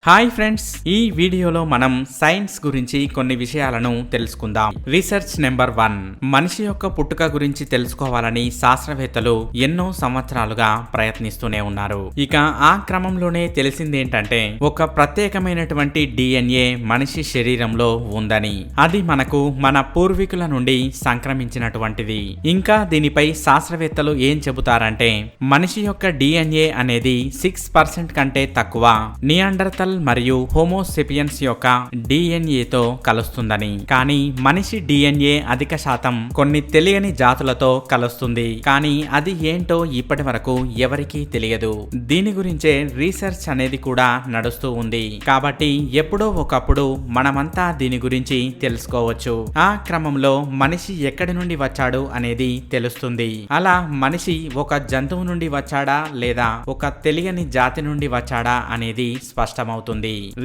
Hi friends, ఈ వీడియోలో మనం సైన్స్ గురించి కొన్ని విషయాలను తెలుసుకుందాం. Research number 1. మనిషి యొక్క పుట్టుక గురించి తెలుసుకోవాలని శాస్త్రవేత్తలు ఎన్నో సంవత్సరాలుగా ప్రయత్నిస్తూనే ఉన్నారు. ఇక ఆ క్రమంలోనే తెలిసిందేంటంటే ఒక ప్రత్యేకమైనటువంటి DNA మనిషి శరీరంలో ఉందని. అది మనకు మన పూర్వీకుల నుండి సంక్రమించినటువంటిది. ఇంకా దీనిపై శాస్త్రవేత్తలు ఏం చెబుతారంటే మనిషి యొక్క DNA అనేది 6% కంటే తక్కువ నియాండర్తల్ మరియు హోమోసెపియన్స్ యొక్క DNA-తో కలుస్తుందని. కానీ మనిషి DNA అధిక శాతం కొన్ని తెలియని జాతులతో కలుస్తుంది. కానీ అది ఏంటో ఇప్పటి వరకు ఎవరికీ తెలియదు. దీని గురించే రీసెర్చ్ అనేది కూడా నడుస్తూ ఉంది. కాబట్టి ఎప్పుడో ఒకప్పుడు మనమంతా దీని గురించి తెలుసుకోవచ్చు. ఆ క్రమంలో మనిషి ఎక్కడి నుండి వచ్చాడు అనేది తెలుస్తుంది. అలా మనిషి ఒక జంతువు నుండి వచ్చాడా లేదా ఒక తెలియని జాతి నుండి వచ్చాడా అనేది స్పష్టమవుతుంది.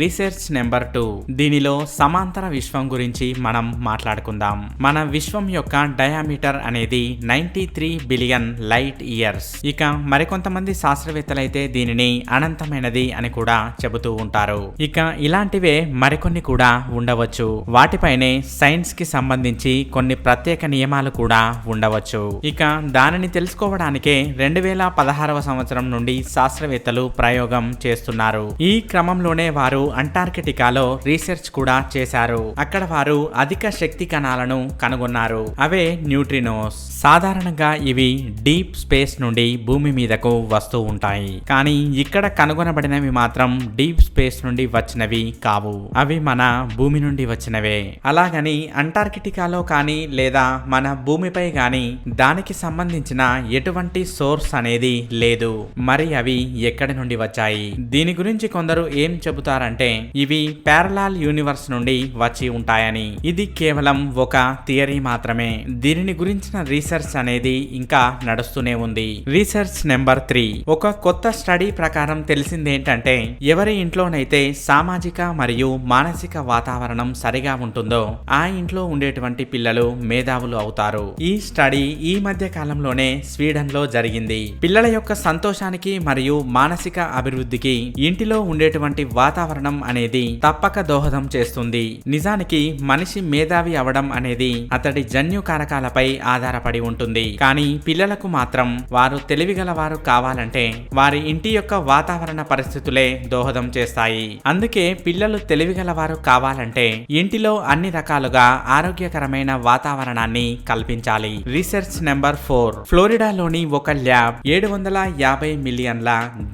Research number 2. దీనిలో సమాంతర విశ్వం గురించి మనం మాట్లాడుకుందాం. మన విశ్వం యొక్క డయామీటర్ అనేది 93 బిలియన్ లైట్ ఇయర్స్. ఇక మరికొంతమంది శాస్త్రవేత్తలైతే దీనిని అనంతమైనది అని కూడా చెబుతూ ఉంటారు. ఇక ఇలాంటివే మరికొన్ని కూడా ఉండవచ్చు. వాటిపైనే సైన్స్ కి సంబంధించి కొన్ని ప్రత్యేక నియమాలు కూడా ఉండవచ్చు. ఇక దానిని తెలుసుకోవడానికే 2016వ సంవత్సరం నుండి శాస్త్రవేత్తలు ప్రయోగం చేస్తున్నారు. ఈ క్రమంలోనే వారు అంటార్కిటికాలో రీసెర్చ్ కూడా చేశారు. అక్కడ వారు అధిక శక్తి కణాలను కనుగొన్నారు. అవే న్యూట్రినోస్. సాధారణంగా ఇవి డీప్ స్పేస్ నుండి భూమి మీదకు వస్తూ ఉంటాయి. కానీ ఇక్కడ కనుగొనబడినవి మాత్రం డీప్ స్పేస్ నుండి వచ్చినవి కావు. అవి మన భూమి నుండి వచ్చినవే. అలాగని అంటార్కిటికాలో కానీ లేదా మన భూమిపై కానీ దానికి సంబంధించిన ఎటువంటి సోర్స్ అనేది లేదు. మరి అవి ఎక్కడి నుండి వచ్చాయి? దీని గురించి కొందరు ఏం చెబుతారంటే ఇవి ప్యారలాల్ యూనివర్స్ నుండి వచ్చి ఉంటాయని. ఇది కేవలం ఒక థియరీ మాత్రమే. దీనిని గురించిన రీసెర్చ్ అనేది ఇంకా నడుస్తూనే ఉంది. Research number 3. ఒక కొత్త స్టడీ ప్రకారం తెలిసిందేంటంటే ఎవరి ఇంట్లోనైతే సామాజిక మరియు మానసిక వాతావరణం సరిగా ఉంటుందో ఆ ఇంట్లో ఉండేటువంటి పిల్లలు మేధావులు అవుతారు. ఈ స్టడీ ఈ మధ్య కాలంలోనే స్వీడన్ లో జరిగింది. పిల్లల యొక్క సంతోషానికి మరియు మానసిక అభివృద్ధికి ఇంటిలో ఉండేటువంటి వాతావరణం అనేది తప్పక దోహదం చేస్తుంది. నిజానికి మనిషి మేధావి అవడం అనేది అతడి జన్యు కారకాలపై ఆధారపడి ఉంటుంది. కానీ పిల్లలకు మాత్రం వారు తెలివిగల వారు కావాలంటే వారి ఇంటి యొక్క వాతావరణ పరిస్థితులే దోహదం చేస్తాయి. అందుకే పిల్లలు తెలివిగల వారు కావాలంటే ఇంటిలో అన్ని రకాలుగా ఆరోగ్యకరమైన వాతావరణాన్ని కల్పించాలి. Research number 4. ఫ్లోరిడాలోని ఒక ల్యాబ్ 750 మిలియన్ల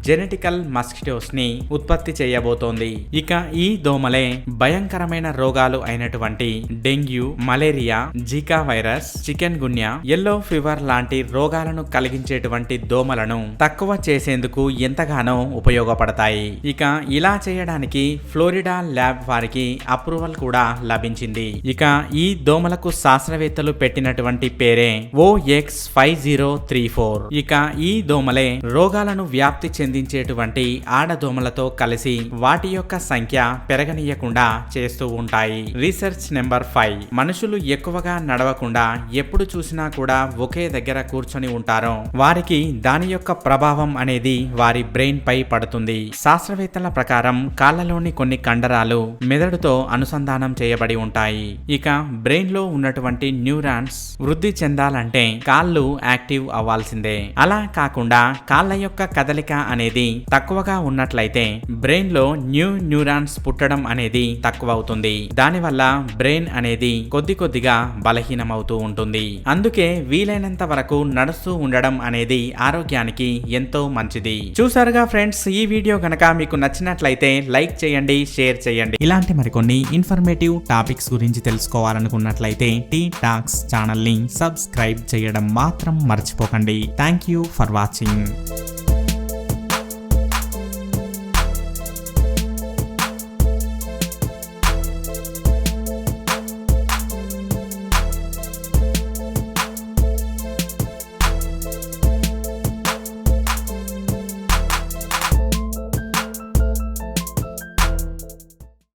జెనెటికల్ మస్కిటోస్ ని ఉత్పత్తి చేయబోతోంది. ఇక ఈ దోమలే భయంకరమైన రోగాలు అయినటువంటి dengue, malaria, zika virus, chikungunya, yellow fever లాంటి రోగాలను కలిగించేటువంటి దోమలను తక్కువ చేసేందుకు ఎంతగానో ఉపయోగపడతాయి. ఇక ఇలా చేయడానికి ఫ్లోరిడా ల్యాబ్ వారికి అప్రూవల్ కూడా లభించింది. ఇక ఈ దోమలకు శాస్త్రవేత్తలు పెట్టినటువంటి పేరే OX5034. ఇక ఈ దోమలే రోగాలను వ్యాప్తి చెందించేటువంటి ఆడదోమలతో కలిసి వాటి యొక్క సంఖ్య పెరగనీయకుండా చేస్తూ ఉంటాయి. Research number 5. మనుషులు ఎక్కువగా నడవకుండా ఎప్పుడు చూసినా కూడా ఒకే దగ్గర కూర్చొని ఉంటారో వారికి దాని యొక్క ప్రభావం అనేది వారి బ్రెయిన్ పై పడుతుంది. శాస్త్రవేత్తల ప్రకారం కాళ్ళలోని కొన్ని కండరాలు మెదడుతో అనుసంధానం చేయబడి ఉంటాయి. ఇక బ్రెయిన్ లో ఉన్నటువంటి న్యూరాన్స్ వృద్ధి చెందాలంటే కాళ్ళు యాక్టివ్ అవ్వాల్సిందే. అలా కాకుండా కాళ్ళ యొక్క కదలిక అనేది తక్కువగా ఉన్నట్లయితే బ్రెయిన్ లో న్యూరాన్స్ పుట్టడం అనేది తక్కువ అవుతుంది. దానివల్ల బ్రెయిన్ అనేది కొద్దిగా బలహీనమవుతూ ఉంటుంది. అందుకే వీలైనంత వరకు నడుస్తూ ఉండడం అనేది ఆరోగ్యానికి ఎంతో మంచిది. చూసారుగా ఫ్రెండ్స్, ఈ వీడియో గనక మీకు నచ్చినట్లయితే లైక్ చేయండి, షేర్ చేయండి. ఇలాంటి మరికొన్ని ఇన్ఫర్మేటివ్ టాపిక్స్ గురించి తెలుసుకోవాలనుకున్నట్లయితే టీ టాక్స్ ఛానల్ ని సబ్స్క్రైబ్ చేయడం మాత్రం మర్చిపోకండి. Thank you for watching.